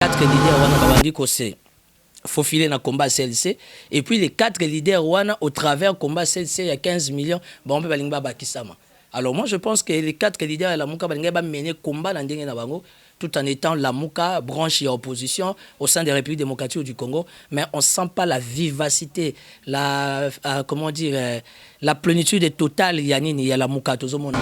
4 leaders wana babandi kose faufilé na combat CLC et puis les 4 leaders wana au travers combat CLC il y a 15 millions bon peut balinga bakisama. Alors moi je pense que les 4 leaders la muka balinga ba mener combat na ndenge na bango tout en étant la muka branche et opposition au sein des Républiques démocratiques du Congo, mais on sent pas la vivacité, la comment dire la plénitude totale yanini ya la muka tozomona.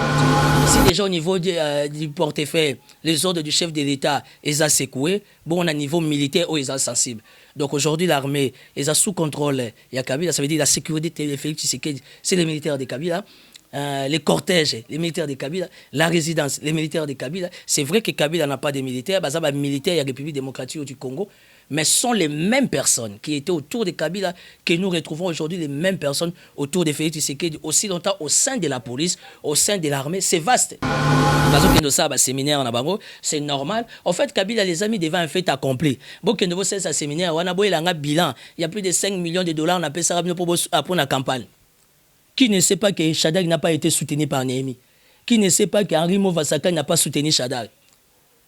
Si déjà au niveau du portefeuille les ordres du chef de l'État ils a secoué, bon on a niveau militaire où ils sont sensibles. Donc aujourd'hui l'armée ils a sous contrôle ya Kabila, ça veut dire la sécurité de Félix Tshisekedi, c'est les militaires de Kabila. Les cortèges, les militaires de Kabila, la résidence, les militaires de Kabila. C'est vrai que Kabila n'a pas de militaires, il y a des militaires de la République démocratique du Congo, mais ce sont les mêmes personnes qui étaient autour de Kabila que nous retrouvons aujourd'hui, les mêmes personnes autour de Félix Tshisekedi, aussi longtemps au sein de la police, au sein de l'armée. C'est vaste. Séminaire en Abango, c'est normal. En fait, Kabila les a mis devant un fait accompli. Bon, que nous faisons un séminaire, on a beau un bilan, il y a plus de 5 millions de dollars, on a payé ça pour la campagne. Qui ne sait pas que Shaddai n'a pas été soutenu par Néhémie? Qui ne sait pas qu'Henri Movasaka n'a pas soutenu Shaddai?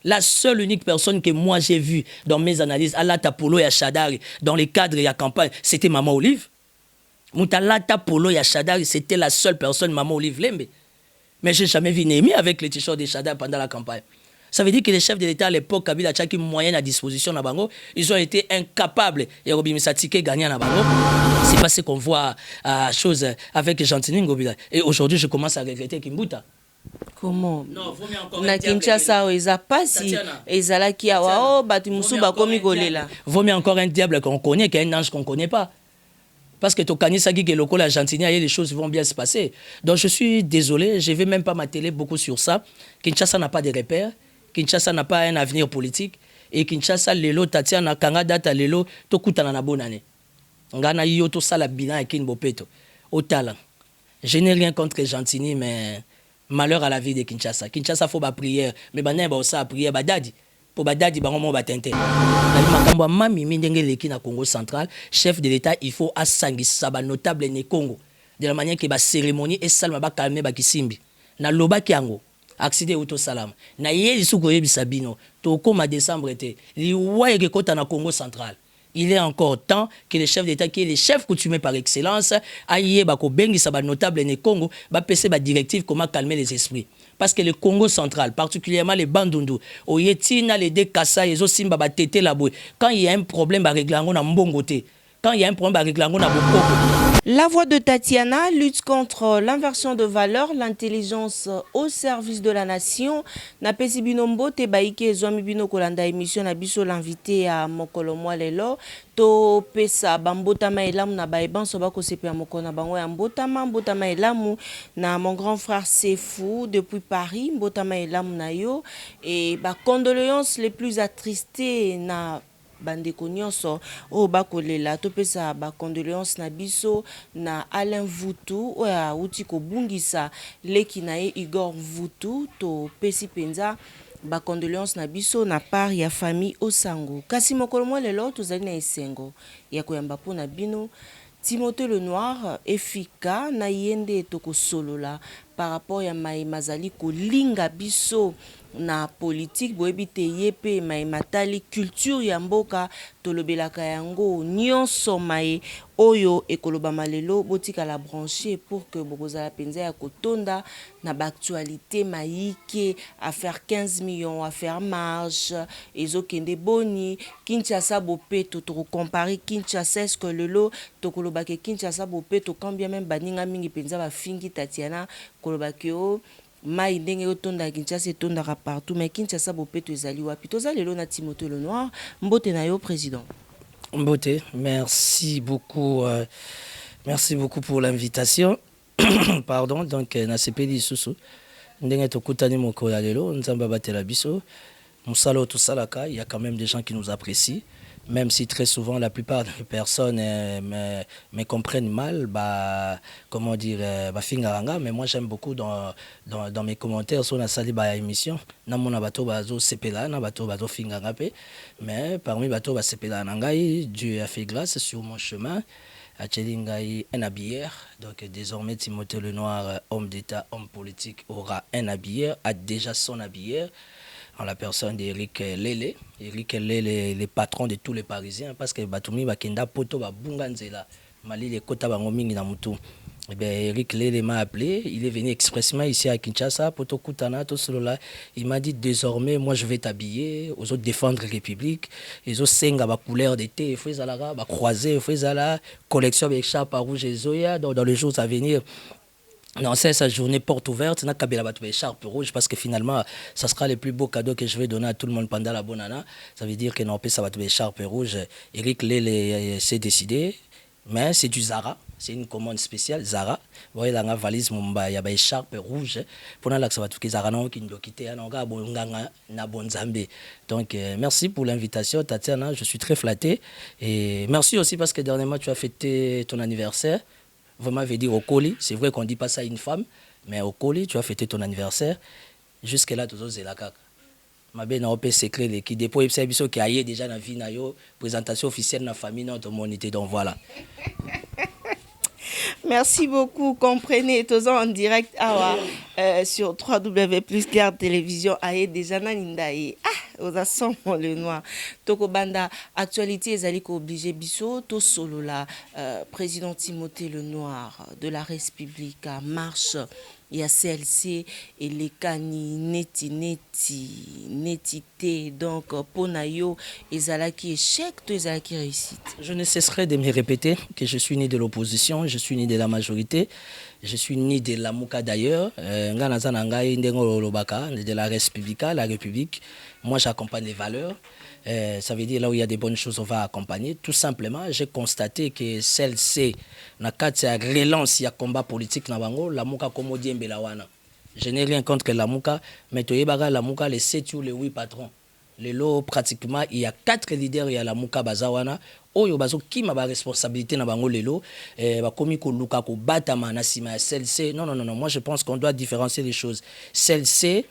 La seule unique personne que moi j'ai vue dans mes analyses, Alata Polo et Shaddai, dans les cadres et la campagne, c'était Maman Olive. Moutalata Polo et Shaddai, c'était la seule personne, Maman Olive Lembe. Mais j'ai jamais vu Néhémie avec les t-shirts de Shaddai pendant la campagne. Ça veut dire que les chefs de l'État à l'époque, Kabila Tchaki moyen à disposition na bango, ils ont été incapables et Robimisa Tike gagner na bango. C'est pas ce qu'on voit à chose avec Gentini Ngobila. Et aujourd'hui, je commence à regretter Kimbuta. Comment? Na Kinshasa oza pasi ezala ki awa o batu musu bakomi golela. Vaut mieux encore un diable qu'on connaît qu'un ange qu'on connaît pas. Parce que Tokani Sagi Geloko la Gentini, les choses vont bien se passer. Donc je suis désolé, je vais même pas m'atteler beaucoup sur ça. Kinshasa n'a pas de repères. Kinshasa n'a pas un avenir politique et Kinshasa lelo Tatiana kanga data lelo tokutana na bonane. Ngana yo to sala bilan et Bopeto au talent. Je n'ai rien contre Gentini mais malheur à la vie de Kinshasa. Kinshasa faut ba prière mais ba ba osa prière ba dadi pour ba dadi ba mo ba tente. Na makambo mami mindenge leki na Congo central, chef de l'État il faut asangisa ba notable ne Congo de la manière que ba cérémonie et salma ba calmer ba kisimbi. Na loba kiango accéder au salam na yeli suko yebisa bino to koma décembre été liwa ke kota na Congo central. Il est encore temps que les chefs d'État qui est les chefs coutumiers par excellence aïe ba ko bengisa ba notable ne Congo ba pese ba directive comment calmer les esprits parce que le Congo central particulièrement les Bandundu oyetina les Dekassa ezo simba ba tété la boy quand il y a un problème ba régler ngo na mbongote quand il y a un problème ba régler ngo na bokoko. La voix de Tatiana lutte contre l'inversion de valeur, l'intelligence au service de la nation. Na pesi binombo te baike zomi bino kolanda émission na biso l'invité à mokolo lelo to pesa bambotama elamu na baeban soba ko sepe mokona bango ya mbotama elamu na mon grand frère Sefou depuis Paris mbotama elamu na yo et ba condoléances les plus attristées na bandeko nyonso o bakolela topesa ba condoléances na biso na Alain Vutu oya uti ko bungisa leki na ye Igor Vutu to pesi penza ba condoléances na biso na part ya famille Osango kasi mokolo lelo tozali na esengo ya koyamba pona bino Timothée Lenoir efika na yende toko solola par rapport ya mazali ko linga biso na politique boebite yepe matali culture ya mboka tolobelaka yango nyonso mai oyo ekoloba malelo botika la brancher pour que bokozala penza ya kotonda na actualité maïke à faire 15 millions à faire marge ezokende boni Kinshasa bopeto to comparer Kinshasa est-ce que lelo tokoloba ke Kinshasa bopeto quand bien même baninga mingi penza ba fingi Tatiana koloba ke o mai ndenge otonda Kinshasa etondaka partout mais Kinshasa bopeto ezali wapi toza lelo na Timothée Lenoir mbote na yo président. Mbote, merci beaucoup pour l'invitation. Pardon, donc na sepeli susu ndenge tokutani moko ya lelo nzamba batela biso musalo to salaka, il y a quand même des gens qui nous apprécient. Même si très souvent la plupart des personnes me comprennent mal, comment dire, mais moi j'aime beaucoup dans mes commentaires sur la salle de l'émission. Mais parmi bateau Dieu a fait grâce sur mon chemin. Un habilleur, donc désormais Timothée Lenoir, homme d'État, homme politique, aura un habilleur, a déjà son habilleur. en la personne d'Eric Lele. Eric Lele, le patron de tous les Parisiens, parce que Batoumi Bakenda Poto Babunganzela, Mali les Kota Bangomingi Namutu. Eh bien, Eric Lele m'a appelé, il est venu expressément ici à Kinshasa, Poto Kutana, tout cela. Il m'a dit désormais, moi je vais t'habiller, aux autres défendre la République, les autres senga ba couleur d'été, Fouezala, ba croisé, Fouezala, collection avec chape rouge et Zoya, dans les jours à venir. Non, c'est sa journée porte ouverte, n'a qu'à écharpe rouge parce que finalement, ça sera le plus beau cadeau que je vais donner à tout le monde pendant la bonne année. Ça veut dire que non, ça va être écharpe rouge. Eric Lele s'est décidé, mais c'est du Zara. C'est une commande spéciale, Zara. Vous voyez, dans la valise, il y a une écharpe rouge. Pour nous, ça va tout Zara, non, qui nous quitte, donc, merci pour l'invitation, Tatiana. Je suis très flatté. Et merci aussi parce que dernièrement, tu as fêté ton anniversaire. Vous m'avez dit au colis, c'est vrai qu'on ne dit pas ça à une femme, mais au colis, tu as fêté ton anniversaire. Jusque-là, tu as la caca. Ma belle n'a pas secret, qui dépôt qui a déjà dans la vie, présentation officielle de la famille, notre monité. Donc voilà. Merci beaucoup. Comprenez, tous en direct sur 3W plus Garde Télévision. Aïe déjà Nanindaï. Aux assons le noir. Toko Banda, actualité, ils obligé biso, to solo la président Timothée le Noir de la République à marche. Il y a CLC et les cani netité donc ponayo ezalaki échec to ezalaki réussite. Je ne cesserai de me répéter que je suis né de l'opposition, je suis né de la majorité, je suis né de la Mouka d'ailleurs, de la République, la République. Moi j'accompagne les valeurs. Ça veut dire là où il y a des bonnes choses, on va accompagner. Tout simplement, j'ai constaté que celle-ci, dans le relance, il y a combat politique, la Mouka comme Belawana. Je n'ai rien contre la Mouka, mais la Mouka, les 7 ou les 8 patrons. Les lots, pratiquement, il y a 4 leaders, il y a la Mouka Bazawana. Oyo bazo qui m'a responsabilité na bango lelo ba komi ko luka ko batama na sima celle-ci. Non, moi je pense qu'on doit différencier les choses. Celle-ci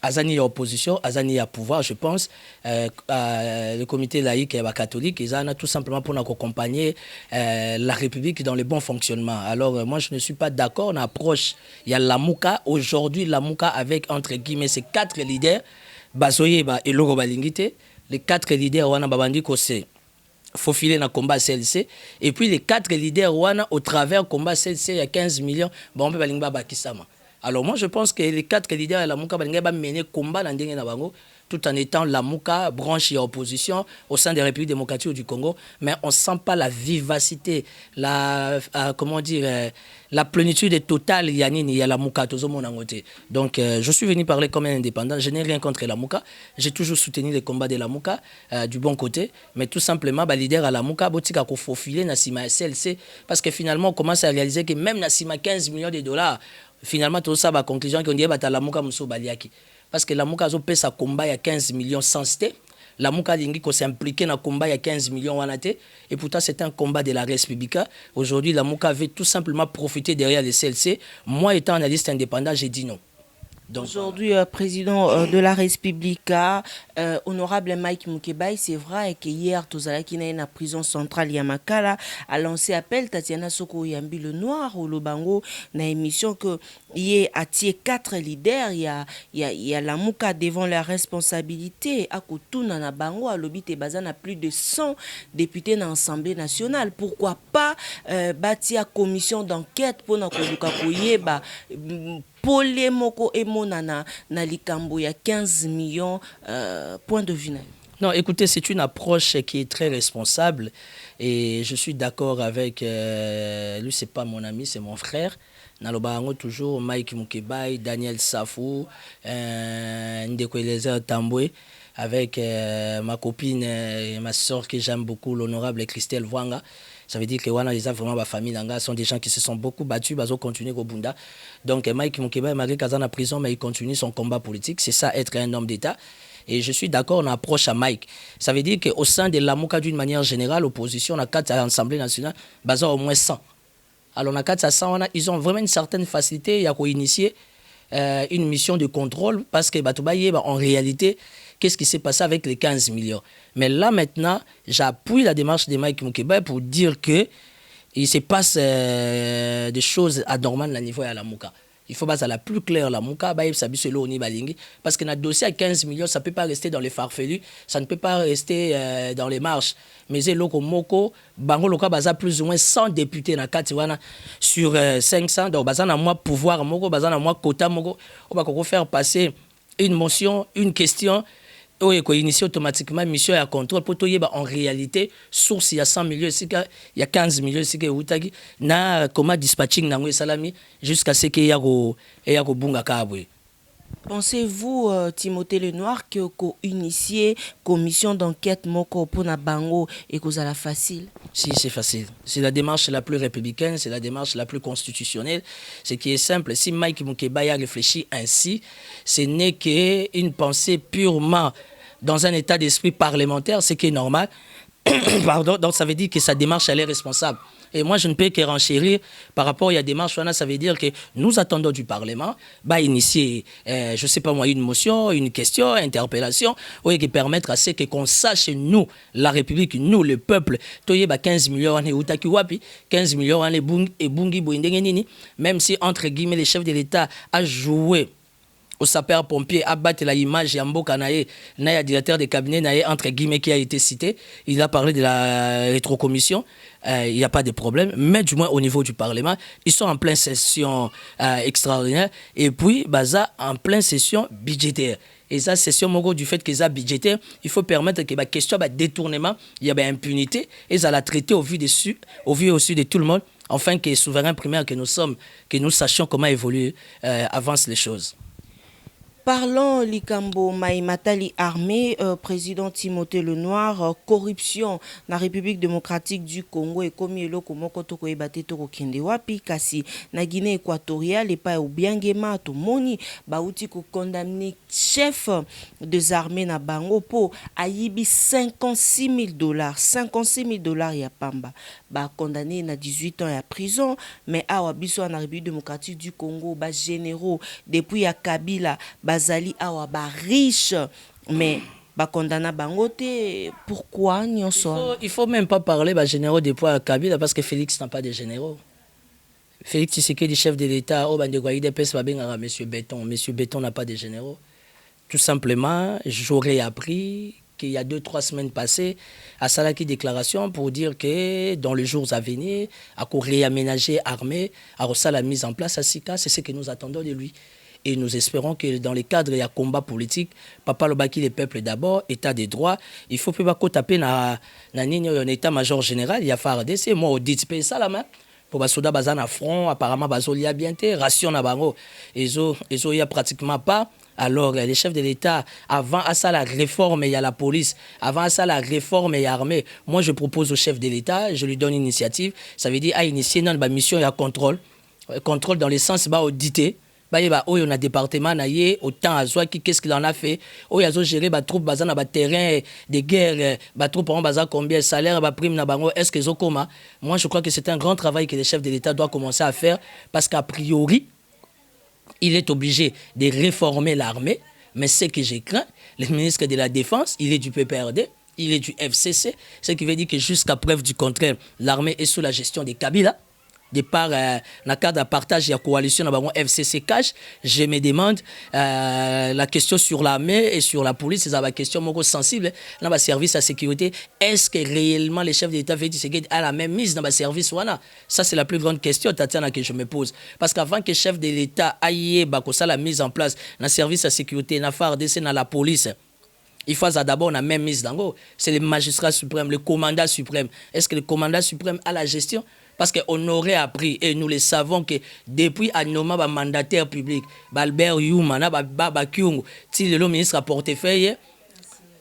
Azani a opposition, Azani a pouvoir, je pense. Le comité laïque et catholique, ils ont tout simplement pour accompagner la République dans le bon fonctionnement. Alors, moi, je ne suis pas d'accord. On approche, il y a la Mouka. Aujourd'hui, la Mouka avec, entre guillemets, ces 4 leaders, Bazoye et Loro Balingite. Les 4 leaders, on a babandi c'est faufiler dans le combat CLC. Et puis, les 4 leaders, on a au travers combat CLC, il y a 15 millions, on peut balinga bakisama. Alors moi je pense que les 4 leaders de la Mouka vont mener combat dans le tout en étant la Mouka branche et opposition au sein des Républiques démocratiques du Congo, mais on ne sent pas la vivacité, la plénitude totale il y a la Mouka tout mon côté. Donc je suis venu parler comme un indépendant, je n'ai rien contre la Mouka, j'ai toujours soutenu les combats de la Mouka du bon côté, mais tout simplement les leaders à la Mouka botika ko faufiler na sima SLC parce que finalement on commence à réaliser que même na sima 15 millions de dollars finalement tout ça va conclusion qu'on dit la Mouka muso baliaki parce que la Mouka zo pesa combat ya 15 millions sans cité la Mouka lingi ko s'impliquer dans combat ya 15 millions wanate et pourtant c'est un combat de la République. Aujourd'hui la Mouka veut tout simplement profiter derrière les CLC. Moi étant analyste indépendant, j'ai dit non. Aujourd'hui, président de la République, honorable Mike Mukebai, c'est vrai que hier, Tozala qui est dans la prison centrale Yamakala a lancé appel Tatiana Soko Yambi le Noir au Lobango dans l'émission que il y a 4 leaders, il y a la Mouka devant la responsabilité à Kotuna na Bango à Lobite Bazan a plus de 100 députés dans l'Assemblée nationale. Pourquoi pas bâtir commission d'enquête pour na koluka koyeba Polé Moko et Monana na likambo ya 15 millions point de vue. Non, écoutez, c'est une approche qui est très responsable et je suis d'accord avec lui, c'est pas mon ami, c'est mon frère. Nalobango toujours Mike Mukebai, Daniel Safou, Ndeko Elezer Tamboué avec ma copine et ma soeur que j'aime beaucoup, l'honorable Christelle Vwanga. Ça veut dire que les vraiment ma famille sont des gens qui se sont beaucoup battus, ils ont continué au Bunda. Donc Mike Mukebai, malgré qu'il est en prison, mais il continue son combat politique. C'est ça, être un homme d'État. Et je suis d'accord, on approche à Mike. Ça veut dire qu'au sein de la Mouka, d'une manière générale, l'opposition, on a 4 à l'Assemblée nationale, basé au moins 100. Alors on a 4 à 100, ils ont vraiment une certaine facilité, il y a qu'à initier une mission de contrôle, parce que en réalité, qu'est-ce qui s'est passé avec les 15 millions. Mais là maintenant, j'appuie la démarche de Mike Mukebai pour dire qu'il se passe des choses anormales à niveau de la Mouka. Il faut baser la plus claire la mouka parce que notre dossier à 15 millions, ça ne peut pas rester dans les farfelus, ça ne peut pas rester dans les marches. Mais c'est loko moko, bango loka baza plus ou moins 100 députés na katiwana sur 500, donc baza na moi pouvoir moko, baza na moi quota moko, on va faire passer une motion, une question. Il faut initier automatiquement mission à contrôle pour tout en réalité source il y a 100 millions il y a 15 millions ici que utagi na comment dispatching nango salami jusqu'à ce qu'il y a bunga kabwe. Pensez-vous Timothée Lenoir que initier commission d'enquête moko pour na bango et que ça la facile? Si, c'est facile. C'est la démarche la plus républicaine, c'est la démarche la plus constitutionnelle. Ce qui est simple, si Mike Mukebaya réfléchit ainsi, ce n'est qu'une pensée purement dans un état d'esprit parlementaire, ce qui est normal. Pardon, donc ça veut dire que sa démarche, elle est responsable. Et moi, je ne peux que renchérir par rapport à la démarche. Ça veut dire que nous attendons du Parlement initier, je ne sais pas moi, une motion, une question, interpellation, qui permettre à ce qu'on sache, nous, la République, nous, le peuple, 15 millions, 15 millions, même si, entre guillemets, les chefs de l'État a joué au sapeur-pompier, à battre l'image Yamboka Naye, directeur de cabinet Naye, entre guillemets, qui a été cité. Il a parlé de la rétrocommission. Il n'y a pas de problème. Mais du moins, au niveau du Parlement, ils sont en pleine session extraordinaire. Et puis, baza en pleine session budgétaire. Et ça, session du fait qu'ils ont budgétaire, il faut permettre que la question de détournement, il y a impunité. Et ça l'a traité au vu aussi de tout le monde. Enfin, que souverain primaire que nous sommes, que nous sachions comment évoluer, avancent les choses. Parlons Likambo Maïmatali armée, président Timothée Lenoir, corruption na République démocratique du Congo et comme eloko moko toko ebate toko kende wapi kasi na Guinée équatoriale et pas Obiangema to moni bauti ko condamner chef des armées na bango po ayibi $56,000 $56,000 ya pamba ba condamné na 18 ans à prison mais awa biso na République démocratique du Congo ba généraux depuis ya Kabila bazali awa ba riche mais ba condamna bangote pourquoi il faut même pas parler ba généraux depuis à Kabila parce que Félix n'a pas de généraux. Félix Tshisekedi chef de l'État au bande goïde pes ba benga monsieur Béton n'a pas de généraux. Tout simplement, j'aurais appris qu'il y a 2-3 semaines passées, à Salaki déclaration pour dire que dans les jours à venir, à réaménager armée, à la mise en place à Sika, c'est ce que nous attendons de lui. Et nous espérons que dans les cadres, il y a combat politique, papa le baki les peuples d'abord, état des droits, il faut pas taper dans un état-major général, il y a FARDC, moi au dit ça la main. Pour les soldats bazan à front, apparemment bazol y a bien été, ration na bango, et il y a pratiquement pas. Alors, les chefs de l'État, avant à ça la réforme, il y a la police. Avant à ça la réforme, il y a l'armée. Moi, je propose au chef de l'État, je lui donne une initiative. Ça veut dire à initier une mission et à contrôle. Contrôle dans le sens auditer. On a département autant à Zouaki, qu'est-ce qu'il en a fait? Il a géré les troupes bazan na terrain de guerre, les troupes en bazan combien salaire, prime na bango, est-ce qu'ils ont comment? Moi, je crois que c'est un grand travail que les chefs de l'État doivent commencer à faire parce qu'a priori, il est obligé de réformer l'armée, mais ce que j'ai craint, le ministre de la Défense, il est du PPRD, il est du FCC, ce qui veut dire que jusqu'à preuve du contraire, l'armée est sous la gestion des Kabila. De par le cadre de partage de la coalition FCC Cash, je me demande la question sur l'armée et sur la police, c'est une question sensible dans le service à sécurité. Est-ce que réellement les chefs d'État veulent à la même mise dans le service? Ça, c'est la plus grande question, Tatiana, que je me pose. Parce qu'avant que le chef de l'État aille la mise en place dans le service à sécurité, dans la FARDC, dans la police, il faut d'abord la même mise dans c'est le magistrat suprême, le commandant suprême. Est-ce que le commandant suprême a la gestion? Parce qu'on aurait appris, et nous le savons, que depuis un mandataire public, Albert Youmana, le ministre à portefeuille,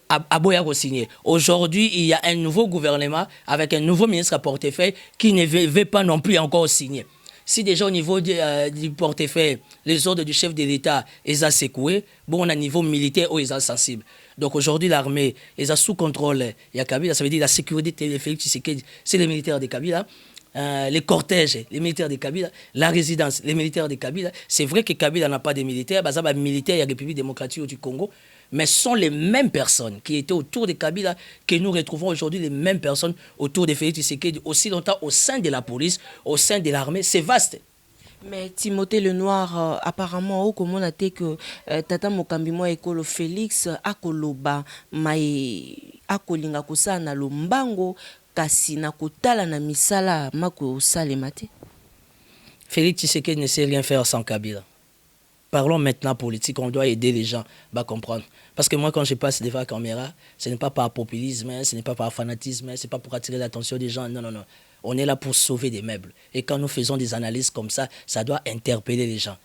a signé. Aujourd'hui, il y a un nouveau gouvernement avec un nouveau ministre à portefeuille qui ne veut pas non plus encore signer. Si déjà au niveau du portefeuille, les ordres du chef de l'État, ils sont secoués, bon, au niveau militaire, ils sont sensibles. Donc aujourd'hui, l'armée, ils sont sous contrôle. Il y a Kabila, ça veut dire la sécurité de Félix Tshisekedi, c'est les militaires de Kabila. Les cortèges, les militaires de Kabila, la résidence, les militaires de Kabila. C'est vrai que Kabila n'a pas de militaires, il y a militaires, il y a la République démocratique du Congo, mais ce sont les mêmes personnes qui étaient autour de Kabila que nous retrouvons aujourd'hui, les mêmes personnes autour de Félix Tshisekedi, aussi longtemps au sein de la police, au sein de l'armée. C'est vaste. Mais Timothée Lenoir, apparemment, au comment on a été que Tata Mokambi moi ekolo Félix akoloba mai akolinga kosa na lombango kasi na kotala na misala mako salemate. Félix Tshisekedi ne sait rien faire sans Kabila. Parlons maintenant politique, on doit aider les gens à comprendre. Parce que moi, quand je passe devant la caméra, ce n'est pas par populisme, ce n'est pas par fanatisme, ce n'est pas pour attirer l'attention des gens. Non, non, non. On est là pour sauver des meubles. Et quand nous faisons des analyses comme ça doit interpeller les gens.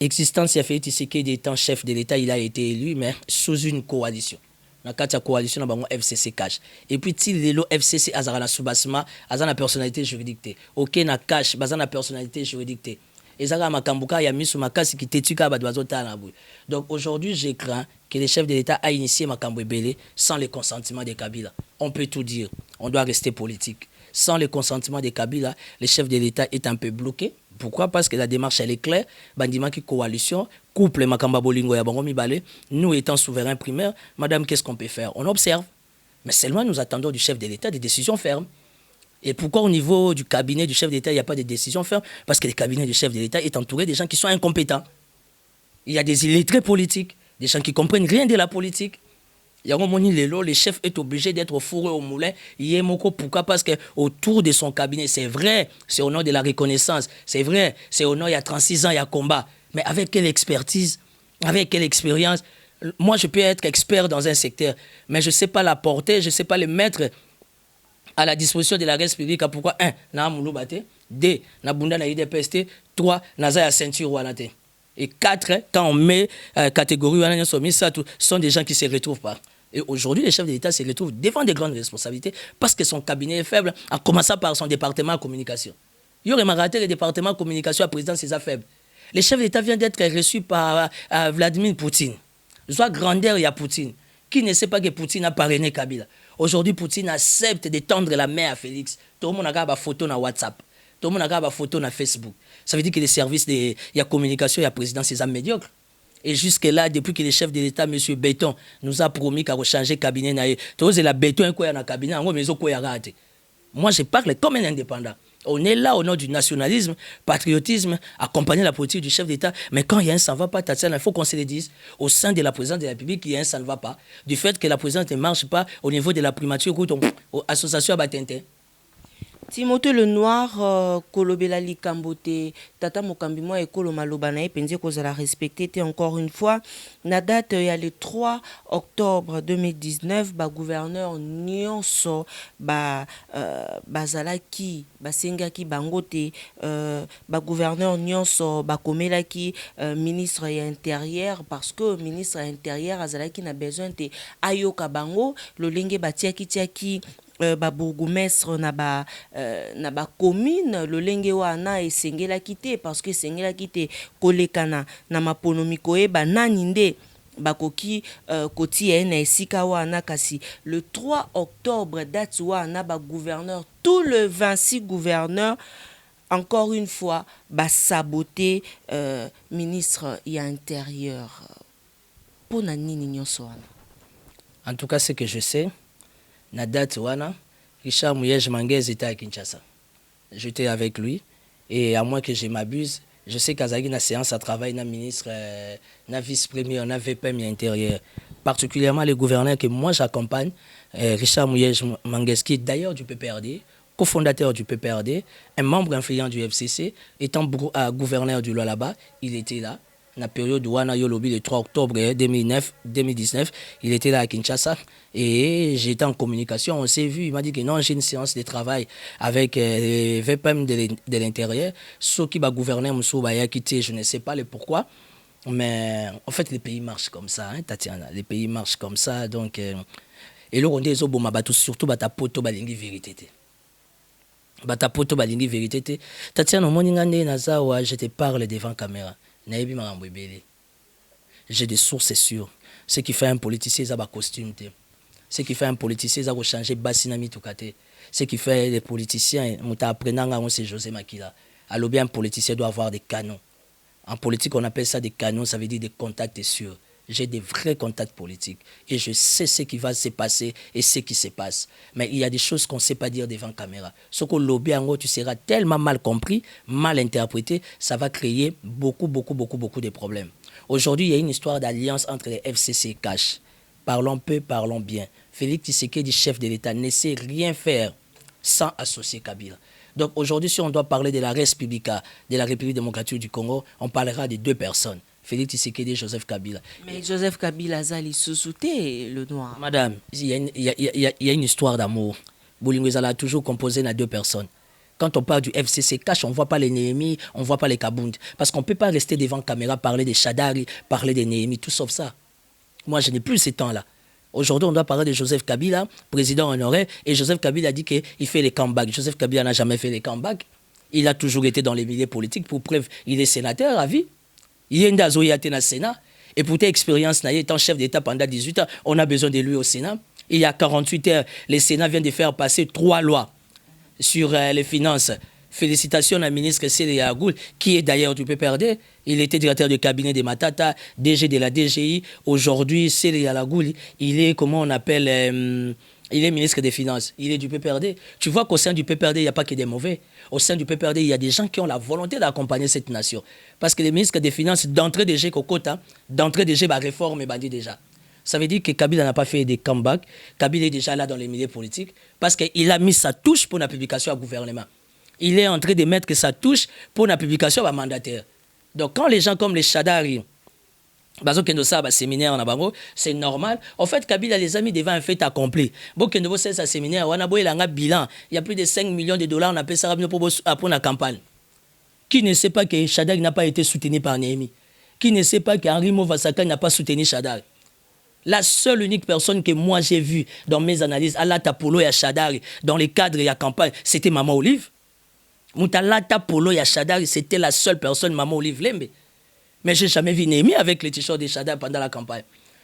Existence, il a fait Tshisekedi étant chef de l'État, il a été élu, mais sous une coalition. Dans la coalition, nous avons FCC cash. Et puis, si le FCC a la soubassement, a la personnalité juridique. Ok, na cash, a la personnalité juridique. Donc aujourd'hui, je crains que le chef de l'État a initié Makambo Ebele sans le consentement de Kabila. On peut tout dire, on doit rester politique. Sans le consentement de Kabila, le chef de l'État est un peu bloqué. Pourquoi? Parce que la démarche elle est claire. Bandima qui coalition, couple Makamba Bolingo ya Bango Mibale, nous étant souverains primaires, madame, qu'est-ce qu'on peut faire? On observe. Mais seulement nous attendons du chef de l'État des décisions fermes. Et pourquoi au niveau du cabinet du chef d'État, il n'y a pas de décision ferme? Parce que le cabinet du chef de l'État est entouré de gens qui sont incompétents. Il y a des illettrés politiques, des gens qui ne comprennent rien de la politique. Le chef est obligé d'être fourré au moulin. Pourquoi? Parce qu'autour de son cabinet, c'est vrai, c'est au nom de la reconnaissance, c'est vrai, c'est au nom, il y a 36 ans, il y a combat. Mais avec quelle expertise, avec quelle expérience? Moi, je peux être expert dans un secteur, mais je ne sais pas la porter, je ne sais pas le mettre à la disposition de la res publique. Pourquoi? 1. Na moulou bate. 2. Na bunda na IDPST. 3. Na za ya ceinture wanate. Et 4. Quand on met catégorie wanate, ce sont des gens qui ne se retrouvent pas. Et aujourd'hui, le chef de l'État se retrouve devant des grandes responsabilités parce que son cabinet est faible, en commençant par son département de communication. Il y aurait raté le département de communication à président César faible. Le chef de l'État vient d'être reçu par Vladimir Poutine. Soit grandeur, il y a Poutine. Qui ne sait pas que Poutine a parrainé Kabila? Aujourd'hui, Poutine accepte de tendre la main à Félix. Tout le monde a une photo sur WhatsApp. Tout le monde a une photo sur Facebook. Ça veut dire que les services de la communication et la présidence, c'est médiocre. Et jusque-là, depuis que le chef de l'État, M. Béton, nous a promis qu'il va changer le cabinet, tout le Béton est dans le cabinet, moi, je parle comme un indépendant. On est là au nom du nationalisme, patriotisme, accompagner la politique du chef d'État. Mais quand il y a un ça ne va pas, il faut qu'on se le dise. Au sein de la présidence de la République, il y a un ça ne va pas. Du fait que la présidence ne marche pas au niveau de la primature, l'association a battu. Timothée Lenoir, Kolobela Likambote, Tata Mokambi moi et Kolo Maloba na penzi kozala respecté encore une fois. La date il y a le 3 octobre 2019, ba gouverneur nyonso bazalaki basengaki bangote ba gouverneur nyonso bakomelaki ministre ya intérieur parce que ministre ya intérieur azalaki na besoin te ayoka bango lolenge batiaki bourgmestre na ba commune lolenge wana esengelaki te parce que esengelaki te kolekana na maponomi koyeba nani nde bakoki kotia na esika wana kasi le 3 octobre date wana ba gouverneur tout le 26 gouverneurs encore une fois saboter ministre ya intérieur pour nini nyonso wana. En tout cas, ce que je sais, na date wana, Richard Mouyej Manguez était à Kinshasa. J'étais avec lui et à moins que je m'abuse, je sais qu'Azagi na séance à travail na ministre, na vice-premier, na VPM intérieur, particulièrement les gouverneurs que moi j'accompagne, Richard Mouyej Manguez qui est d'ailleurs du PPRD, cofondateur du PPRD, un membre influent du FCC, étant gouverneur du Lualaba, il était là. La période où Wana Yolobi, le 3 octobre 2019, il était là à Kinshasa et j'étais en communication. On s'est vu, il m'a dit que non, j'ai une séance de travail avec les VPM de l'intérieur. Ceux qui va gouverner Moussouba a quitté, je ne sais pas le pourquoi. Mais en fait, les pays marchent comme ça, hein, Tatiana. Les pays marchent comme ça. Donc, et là, on dit surtout Batapoto Balingi vérité. Batapoto Balingi vérité. Tatiana, je te parle devant la caméra. J'ai des sources sûres. Ce qui fait un politicien, c'est un costume. Ce qui fait un politicien, c'est changer Bassinami Toukate. Ce qui fait les politiciens, c'est José Makila. Alors bien, un politicien doit avoir des canons. En politique, on appelle ça des canons, ça veut dire des contacts sûrs. j'ai des vrais contacts politiques et je sais ce qui va se passer et ce qui se passe. Mais il y a des choses qu'on ne sait pas dire devant caméra. Ce que lobby en gros, tu seras tellement mal compris, mal interprété, ça va créer beaucoup de problèmes. Aujourd'hui, il y a une histoire d'alliance entre les FCC et Cash. Parlons peu, parlons bien. Félix Tshisekedi, chef de l'État, ne sait rien faire sans associer Kabila. Donc aujourd'hui, si on doit parler de la Res Publica, de la République démocratique du Congo, on parlera de deux personnes. Félix Tshisekedi et Joseph Kabila. Mais Joseph Kabila Zali sous-souté le noir. Madame, il y a une histoire d'amour. Boulingwezala a toujours composé à deux personnes. Quand on parle du FCC Cash, on ne voit pas les Néhémi, on ne voit pas les Kabound. Parce qu'on ne peut pas rester devant la caméra, parler des Chadari, parler des Néhémi, tout sauf ça. Moi, je n'ai plus ces temps-là. Aujourd'hui, on doit parler de Joseph Kabila, président honoraire, et Joseph Kabila a dit qu'il fait les comebacks. Joseph Kabila n'a jamais fait les comebacks. Il a toujours été dans les milieux politiques. Pour preuve, il est sénateur à vie. Il est dans le Sénat. Et pour tes expériences, étant chef d'État pendant 18 ans, on a besoin de lui au Sénat. Il y a 48 heures, le Sénat vient de faire passer 3 lois sur les finances. Félicitations à la ministre Célie Yagoul, qui est d'ailleurs du PPRD. Il était directeur du cabinet de Matata, DG de la DGI. Aujourd'hui, Célie Yagoul, il est, comment on appelle, il est ministre des Finances. Il est du PPRD. Tu vois qu'au sein du PPRD, il n'y a pas que des mauvais. Au sein du PPRD, il y a des gens qui ont la volonté d'accompagner cette nation. Parce que les ministres des Finances, d'entrée de G Kokota, d'entrée de G, bah, réforme et bandit déjà. Ça veut dire que Kabila n'a pas fait des comebacks. Kabila est déjà là dans les milieux politiques parce qu'il a mis sa touche pour la publication au gouvernement. Il est en train de mettre sa touche pour la publication à mandataire. Donc quand les gens comme les Chadari, séminaire en Abango, c'est normal. En fait, Kabila les a mis devant un fait accompli. Bon, que nous faisons un séminaire, on a un bilan. Il y a plus de 5 millions de dollars, on a payé ça pour la campagne. Qui ne sait pas que Chadari n'a pas été soutenu par Néhémi? Qui ne sait pas qu'Henri Movasaka n'a pas soutenu Chadari? La seule unique personne que moi j'ai vue dans mes analyses, Alata Polo et Chadari, dans les cadres et la campagne, c'était Maman Olive. Moutalata Polo et Chadari, c'était la seule personne, Maman Olive Lembe. Mais je n'ai jamais vu Néhémi avec les t-shirts de Chadari pendant la campagne.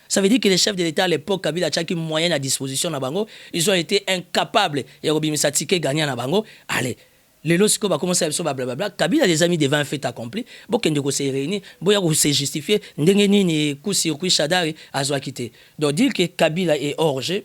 Ça veut dire que les chefs de l'État à l'époque, Kabila Tchaki, moyenne à disposition à Bango, ils ont été incapables. Et Robi Misatike gagné à Bango. Allez, les lorsqu'on va commencer à faire blablabla, Kabila les amis devant un fait accompli. Bon, quand on s'est réunis, bon, s'est justifié, n'engeni ni kusi ou Chadari a quitté. Donc dire que Kabila est hors jeu,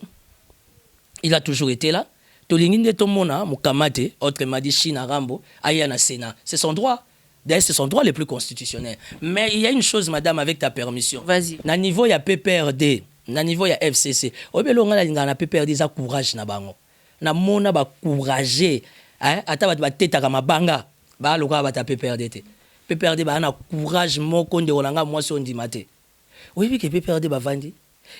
il a toujours été là. Tolinginde Tomona, Mukamate, autrement dit China Rambo, Ayana Sénat, c'est son droit. D'ailleurs, c'est son droit le plus constitutionnel. Mais il y a une chose, madame, avec ta permission. Vas-y. Na niveau, il y a PPRD. Na niveau, il y a FCC. Obelo, on a PPRD, ça courage na bango. Na mona ba courage. Ata ba teta kama banga. Ba loka ba ta PPRD. PPRD ba na courage moko nde olanga moi so ndimate. Oui, que PPRD ba vandi.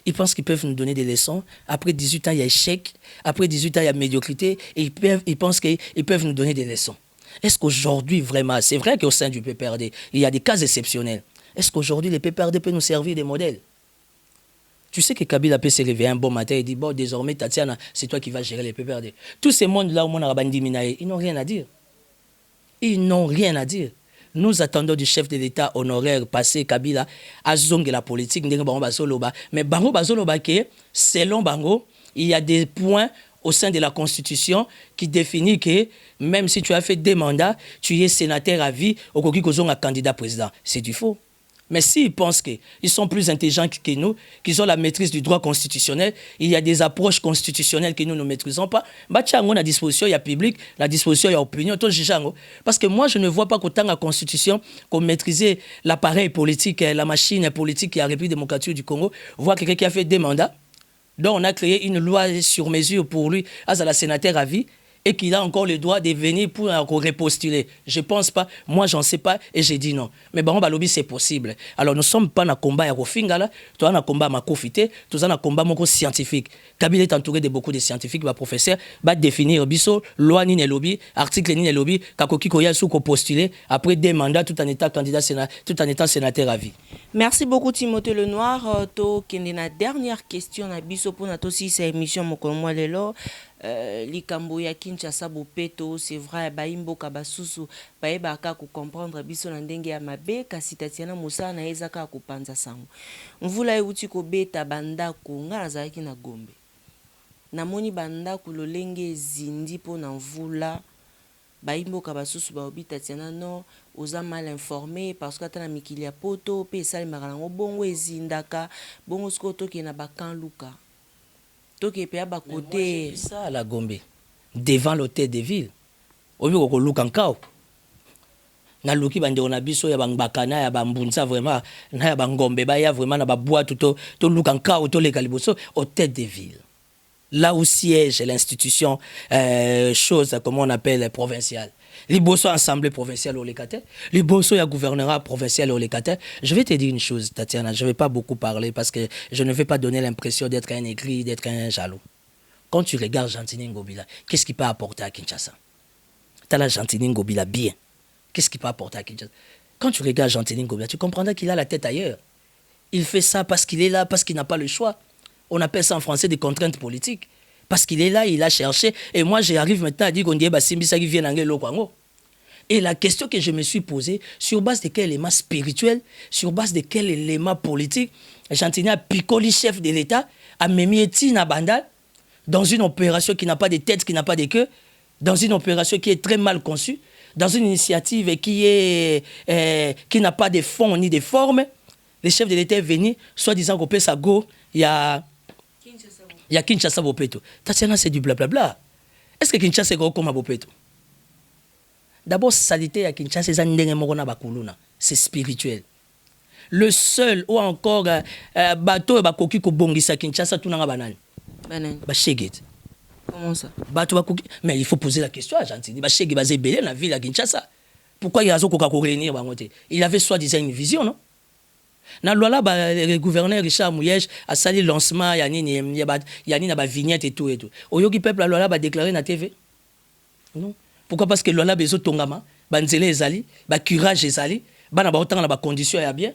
Ils pensent qu'ils peuvent nous donner des leçons. Après 18 ans, il y a échec. Après 18 ans, il y a médiocrité. Et ils pensent qu'ils peuvent nous donner des leçons. Est-ce qu'aujourd'hui, vraiment, c'est vrai qu'au sein du PPRD, il y a des cas exceptionnels. Est-ce qu'aujourd'hui, les PPRD peuvent nous servir des modèles? Tu sais que Kabila peut se réveiller un bon matin et dire, bon, désormais, Tatiana, c'est toi qui vas gérer les PPRD. Tous ces mondes-là, au monde Arabandi Minae, ils n'ont rien à dire. Ils n'ont rien à dire. Nous attendons du chef de l'État honoraire passé Kabila à zong la politique, mais Bango Bazoloba, selon Bango, il y a des points au sein de la Constitution qui définit que même si tu as fait 2 mandats, tu es sénateur à vie au Koki Kozong à candidat président. C'est du faux. Mais s'ils pensent qu'ils sont plus intelligents que nous, qu'ils ont la maîtrise du droit constitutionnel, il y a des approches constitutionnelles que nous ne maîtrisons pas. La disposition, il y a public, la disposition, il y a opinion. Parce que moi, je ne vois pas qu'autant la Constitution, qu'on maîtrisait l'appareil politique, la machine politique qui a la République démocratique du Congo, voir quelqu'un qui a fait 2 mandats. Donc on a créé une loi sur mesure pour lui, à la sénateur à vie, et qu'il a encore le droit de venir pour repostuler. Je ne pense pas, moi j'en sais pas, et j'ai dit non. Mais bon, lobby c'est possible. Alors nous ne sommes pas dans le combat à Rofingala, nous sommes dans le combat à Makofité, nous sommes dans le combat scientifique. Kabila est entouré de beaucoup de scientifiques, professeurs, va définir biso, loi ni lobby, article ni lobby, kakoki koya sou ko postuler après 2 mandats tout en étant candidat tout en étant sénateur à vie. Merci beaucoup Timothée Lenoir. To kende na dernière question na biso pour na tosi sa émission mokolo lelo. Likambo ya Kinshasa bopeto, c'est vrai, baimboka basusu baebaka ko comprendre biso na ndenge ya mabe kasi Tatiana Moussa na ezaka ko panza sango. Mvula euti ko beta bandako nga nazaki na Gombe. Namoni bandako lolenge zindi po na mvula baimboka basusu baobi Tatiana non oza mal informé parce que atana mikili ya poto pe esalemaka nango bongo ezindaka bongo sikoyo tokee na bakan luka tokee mpe ya bakote ça à la Gombe devant l'hôtel de ville obi kokoluka nkao naluki bandeko na biso ya bangbakana ya bambunza vraiment na ya bangombe baya vraiment na babwatu to luka nkao toleka liboso hôtel de ville là où siège l'institution chose comment on appelle provinciale liboso assemblée provinciale au Lekate liboso ya gouvernorat provincial au Lekate. Je vais te dire une chose Tatiana, je vais pas beaucoup parler parce que je ne vais pas donner l'impression d'être un aigri, d'être un jaloux. Quand tu regardes Gentini Ngobila, qu'est-ce qu'il peut apporter à Kinshasa? T'as la Gentini Ngobila bien. Qu'est-ce qu'il peut apporter à Kinshasa? Quand tu regardes Gentini Ngobila, tu comprendras qu'il a la tête ailleurs. Il fait ça parce qu'il est là, parce qu'il n'a pas le choix. On appelle ça en français des contraintes politiques. Parce qu'il est là, il a cherché. Et moi, j'arrive maintenant à dire qu'on dit que Simbi qui vient d'Angelo Kwango. Et la question que je me suis posée, sur base de quel élément spirituel, sur base de quel élément politique, Gentini a picoli chef de l'État, a Memieti Nabandal, dans une opération qui n'a pas de tête, qui n'a pas de queue, dans une opération qui est très mal conçue, dans une initiative qui n'a pas de fond ni de forme. Le chef de l'État est venu, soi-disant qu'on peut sa go, il y a Kinshasa Bopeto. Tatiana, c'est du blablabla. Est-ce que Kinshasa est comme Bopeto? D'abord, salité à Kinshasa, c'est spirituel. Le seul ou encore bateau bakoki ko bongisa Kinshasa tout nanga banane. Ba shegit. Comment ça? Bateau bakoki, mais il faut poser la question à Gentini. Ba shegit basé belé na ville à Kinshasa. Pourquoi il y a zo koka ko réunir bangote? Il avait soi-disant une vision, non? Na loi là le gouverneur Richard Mouyej a sali lancement yani na ba vignette et tout. Oyoki peuple la loi là ba déclarer na TV. Non. Pourquoi? Parce que loi là bezo tongama, ba nzele ezali, ba curage ezali, ba na ba autant na ba condition ya bien.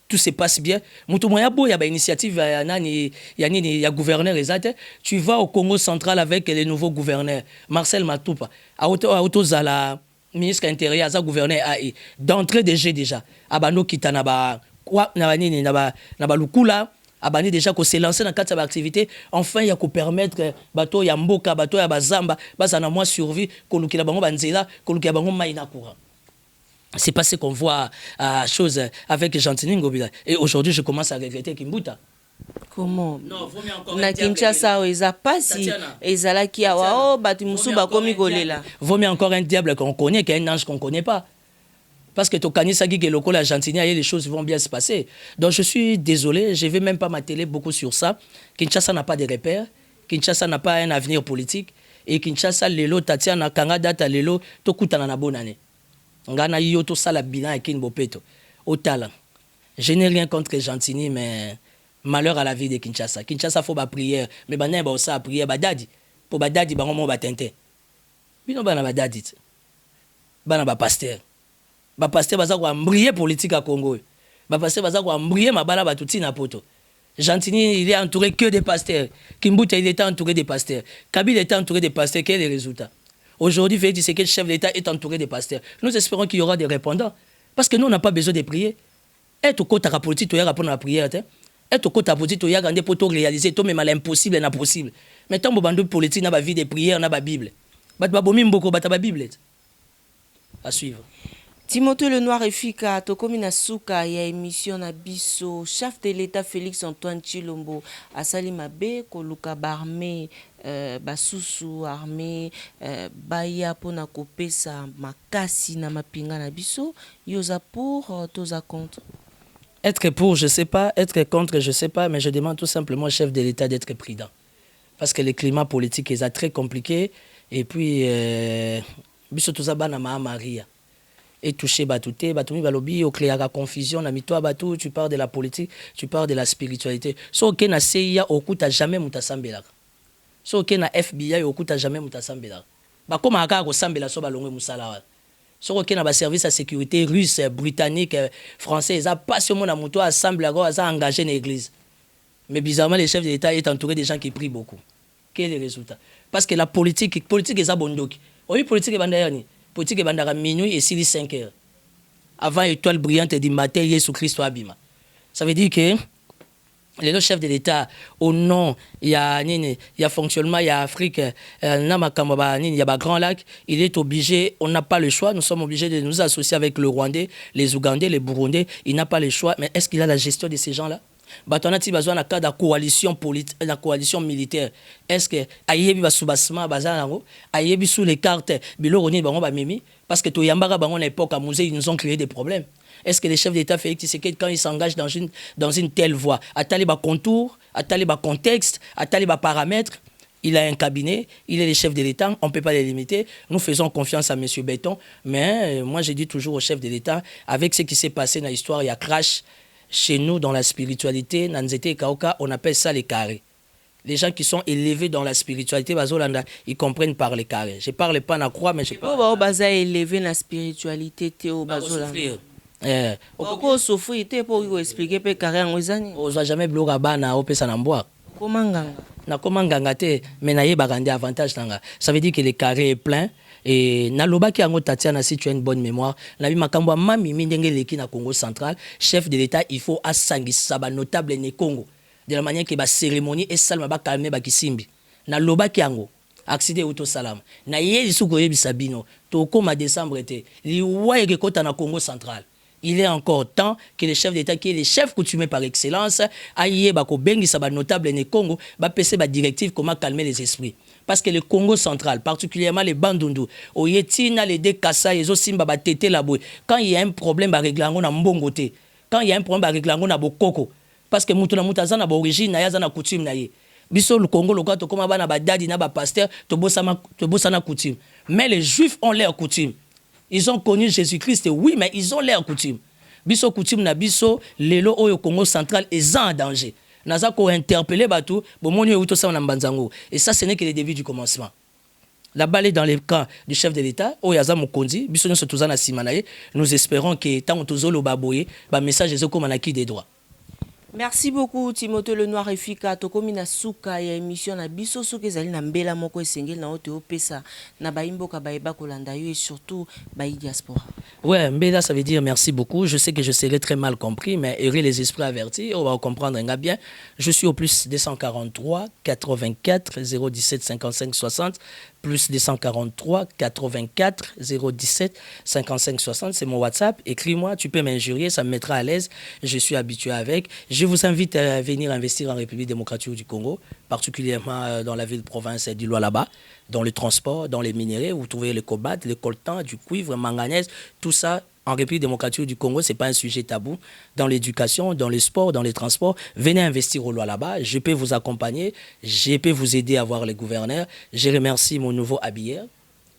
Tout se passe bien. Mutu moya bo ya ba initiative ya nani ya gouverneur ezate. Tu vas au Congo central avec le nouveau gouverneur Marcel Matoupa. Auto zala ministre intérieur za gouverneur AI. D'entrée de jeu déjà. Abano kitana ba quoi na ba lukula abani déjà ko se lancer dans quatre activités enfin il y a ko permettre bato ya mboka bato ya bazamba basa na moi survie ko lukila bango banzela ko lukila bango maina courant. C'est pas ce qu'on voit à chose avec Gentini Ngobila. Et aujourd'hui je commence à regretter Kimbuta. Comment? Non, vaut mieux encore na Kinshasa eza pasi ezala ki awa batu musu bakomi kolela. Vaut mieux encore un diable qu'on connaît qu'un ange qu'on connaît pas. Parce que Tokanisa qui est local à Gentini, les choses vont bien se passer. Donc je suis désolé, je ne vais même pas m'atteler beaucoup sur ça. Kinshasa n'a pas de repères, Kinshasa n'a pas un avenir politique. Et Kinshasa, lelo, Tatiana, Kanga data lelo, tokutana na bonne année. Ngana yoto sala bilan et kin bopeto. Au talent. Je n'ai rien contre Gentini, mais malheur à la vie de Kinshasa. Kinshasa, faut ba prière. Mais ba n'a ça prière, ba dadi. Pour ba dadi, ba ngomo ba tente. Bino ba na ba dadi. Ba na ba pasteur. Ba pasteur baza ko ambrier politique à Congo. Ba pasteur baza ko ambrier mabala batuti na poto. Gentini, il est entouré que des pasteurs. Kimbuta, il était entouré des pasteurs. Kabila était entouré des pasteurs. Quel est le résultat? Aujourd'hui, Félix Tshisekedi, chef de l'État, est entouré des pasteurs. Nous espérons qu'il y aura des répondants. Parce que nous, on n'a pas besoin de prier. Être au côté de la politique, tu as répondre à la prière. Être au côté de la politique, tu as gagné pour tout réaliser. Tout même l'impossible et l'impossible. Mais tant que la politique n'a pas vie de prière, n'a pas Bible. Bat babomi mboko, bat ba Bible. À suivre. Timothée Lenoir Efika, tokomi na suka ya émission na biso, chef de l'État Félix Antoine Tshilombo, asali mabe koluka barmé, basusu armé, baya pona kopesa makasi na mapinga na biso, yoza pour, toza contre. Être pour, je sais pas, être contre, je sais pas, mais je demande tout simplement au chef de l'État d'être prudent. Parce que le climat politique est très compliqué, et puis, biso toza bana Maria. Et touché batouté, batoumi balobi, au clair à confusion, na mitoa batou, tu parles de la politique, tu parles de la spiritualité. So que na CIA okuta jamais mutasambela. So que na FBI okuta jamais mutasambela. Ba koma aka ko sambela so balongwe musala. So que na ba service à sécurité russe, britannique, français, ça passe mon na muto assemble go ça engagé dans l'église. Mais bizarrement le chef de l'État est entouré de gens qui prient beaucoup. Quel est le résultat? Parce que la politique est ça bondoki. Oui, politique est bandayani. Politique est bandara minuit et 5 heures. Avant étoile brillante du matin, Jésus Christ abima. Ça veut dire que les chefs de l'État, au nom, il y a fonctionnement, il y a Afrique, il y a Grand Lac, il est obligé, on n'a pas le choix, nous sommes obligés de nous associer avec le Rwandais, les Ougandais, les Burundais, il n'a pas le choix, mais est-ce qu'il a la gestion de ces gens-là? Batonati besoin cas de coalition politique, la coalition militaire. Est-ce que ayebi ba soubassement bazango, ayebi sous les cartes, biloko ni bango ba mimi parce que to yambara bango à l'époque à musée ils nous ont créé des problèmes. Est-ce que les chefs d'État Félix Tshisekedi quand ils s'engagent dans une telle voie, à taliba contour, à taliba contexte, à taliba paramètres, il a un cabinet, il est le chef de l'État, on ne peut pas les limiter. Nous faisons confiance à M. Béton, mais moi j'ai dit toujours au chef de l'État, avec ce qui s'est passé dans l'histoire, il y a crash. Chez nous, dans la spiritualité, Nanzete et Kaoka, on appelle ça les carrés. Les gens qui sont élevés dans la spiritualité, Bazolanda, ils comprennent par les carrés. Je ne parle pas na croix, mais je parle. Pourquoi baza élevé dans la spiritualité Théo Bazolanda? Pourquoi souffrir pour expliquer pe carré en wezani? On ne jamais bloquer bana au pesa na mboa. Comment nganga? Na comment nganga te, mais na yeba gande avantage nanga. Ça veut dire que le carré est plein. Et naloba ki ango Tatiana, si tu as une bonne mémoire, nabi makambo mami mindenge leki na Congo central, chef de l'État, il faut asangisa ba notable ne Congo de la manière que ba cérémonie et salma ba calmer ba kisimbi. Naloba ki ango accident auto salam. Na yeli suko yebi sabino, to koma décembre été. Li waye ke kota na Congo central. Il est encore temps que le chef d'État, qui est le chef coutumier par excellence, aille bako bengi sa ba notable ne Congo, ba pese ba directive comment calmer les esprits. Parce que le Congo central, particulièrement les Bandundu, au Yetina, les Dekassa, les Osimba, Tete, la Boué, quand il y a un problème, bah, réglango na mbongote. Quand il y a un problème, bah, réglango na bokoko. Parce que Moutuna Moutaza na origine, na yaza na coutume na ye. Biso le Congo, le quoi, to koma ba na ba dadi na ba pasteur, to bossa na coutume. Mais les Juifs ont leur coutume. Ils ont connu Jésus-Christ, oui, mais ils ont leur coutume. Biso coutume na biso, lelo au Congo central est en danger. Naza ko interpeller batou, bomoni outo sa na mbanzango. Et ça ce n'est que le début du commencement. La balle est dans les camps du chef de l'État, Oyaza Mokondi, biso nyo sotuza na simanaye, nous espérons que tant tozolo baboye, ba message ezoko manaki des droits. Merci beaucoup Timothée Lenoir Efika tokomi na suka ya émission na biso soki ezali na mbela moko esengeli na ote opesa na baimboka baeba kolanda yo et surtout ba diaspora. Ouais, mbela ça veut dire merci beaucoup. Je sais que je serai très mal compris mais heureux les esprits avertis, on va comprendre un bien. Je suis au plus 243 84 017 55 60 plus 243 84 017 55 60, c'est mon WhatsApp. Écris-moi, tu peux m'injurier, ça me mettra à l'aise. Je suis habitué avec. Je vous invite à venir investir en République démocratique du Congo, particulièrement dans la ville-province du Lualaba, dans le transport, dans les minéraux. Vous trouvez le cobalt, le coltan, du cuivre, manganèse, tout ça. En République démocratique du Congo, ce n'est pas un sujet tabou. Dans l'éducation, dans le sport, dans les transports, venez investir au Lualaba. Je peux vous accompagner, je peux vous aider à voir les gouverneurs. Je remercie mon nouveau habilleur,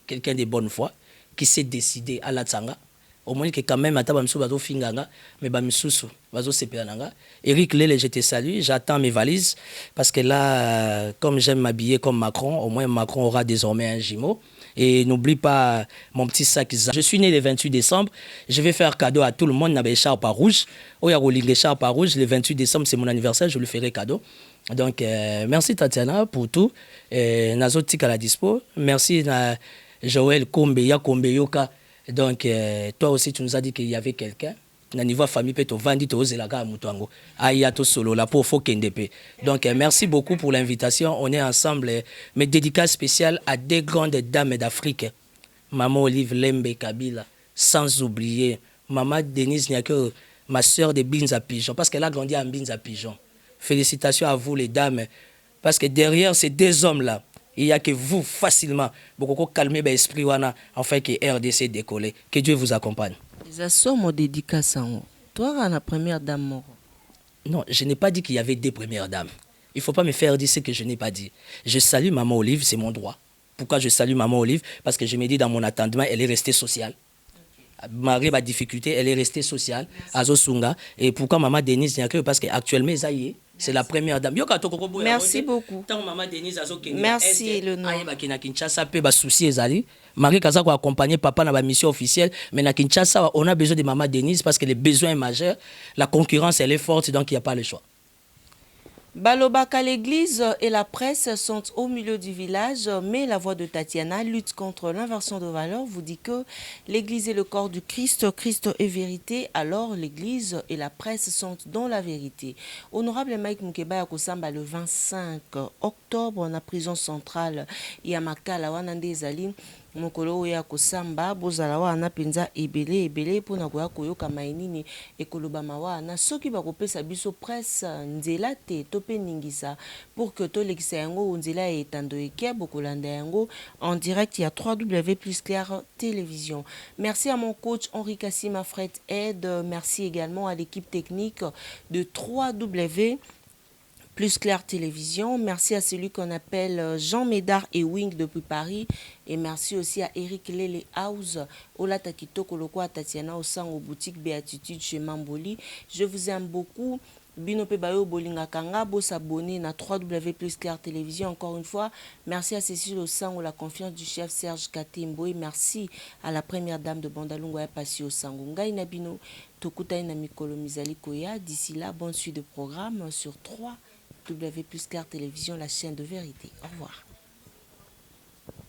quelqu'un de bonne foi, qui s'est décidé à la Tsanga. Au moins que quand même, mais Eric Lele, je te salue, j'attends mes valises, parce que là, comme j'aime m'habiller comme Macron, au moins Macron aura désormais un jumeau. Et n'oublie pas mon petit sac. Je suis né le 28 décembre. Je vais faire cadeau à tout le monde. Il y a écharpe à rouge. Il y a les écharpe à rouge. Le 28 décembre, c'est mon anniversaire. Je lui ferai cadeau. Donc, merci Tatiana pour tout. Nazotik à la dispo. Merci Joël Kombe, Yakombe Yoka. Donc, toi aussi, tu nous as dit qu'il y avait quelqu'un. Na niveau famille peut vendre to zelaka mutango ayato solo la pour faut kendepe. Donc merci beaucoup pour l'invitation, on est ensemble. Mes dédicaces spéciales à deux grandes dames d'Afrique, maman Olive Lembe Kabila, sans oublier maman Denise Niake, ma sœur de Binza Pigeon, parce qu'elle a grandi à Binza Pigeon. Félicitations à vous les dames, parce que derrière ces deux hommes là il n'y a que vous facilement beaucoup calmer l'esprit afin que RDC décolle. Que Dieu vous accompagne. Les sommes dédicaces. Toi, la première dame. Non, je n'ai pas dit qu'il y avait des premières dames. Il ne faut pas me faire dire ce que je n'ai pas dit. Je salue Maman Olive, c'est mon droit. Pourquoi je salue Maman Olive? Parce que je me dis dans mon attendement, elle est restée sociale. Malgré ma difficulté, elle est restée sociale. Azosunga. Et pourquoi Maman Denise Niake? Parce qu'actuellement, c'est la première dame. Merci beaucoup. Merci le nom. Marie Kazako a accompagné papa dans la mission officielle, mais à Kinshasa, on a besoin de Maman Denise parce que les besoins sont majeurs. La concurrence, elle est forte, donc il n'y a pas le choix. Balobaka, l'église et la presse sont au milieu du village, mais la voix de Tatiana, lutte contre l'inversion de valeurs, vous dit que l'église est le corps du Christ, Christ est vérité, alors l'église et la presse sont dans la vérité. Honorable Mike Mukeba Kosamba, le 25 octobre, en la prison centrale Yamakala, Wanande Zali, mokolo ya kosamba bozala wana penza ebele pona koya koyoka mainini ekoloba mawana soki bakopesa biso presse nzela te to pe ningisa pour que tolekisa yango nzela etando eke bokolanda yango en direct ya 3W plus clair télévision. Merci à mon coach Henri Kassima Fred Aide, merci également à l'équipe technique de 3W plus clair télévision. Merci à celui qu'on appelle Jean Médard et Wing depuis Paris. Et merci aussi à Eric Lele House, Ola Takito Koloko à Tatiana Osango boutique Béatitude chez Mamboli. Je vous aime beaucoup. Binope Bayo Bolinga Kanga, beau s'abonner à 3W plus clair télévision. Encore une fois, merci à Cécile Osango, la confiance du chef Serge Katimbo. Et merci à la première dame de Bandalungu à Passi Osango. Ngai Nabino, Tokuta Namikolo Mizali Koya. D'ici là, bonne suite de programme sur 3W plus clair télévision, la chaîne de vérité. Au revoir.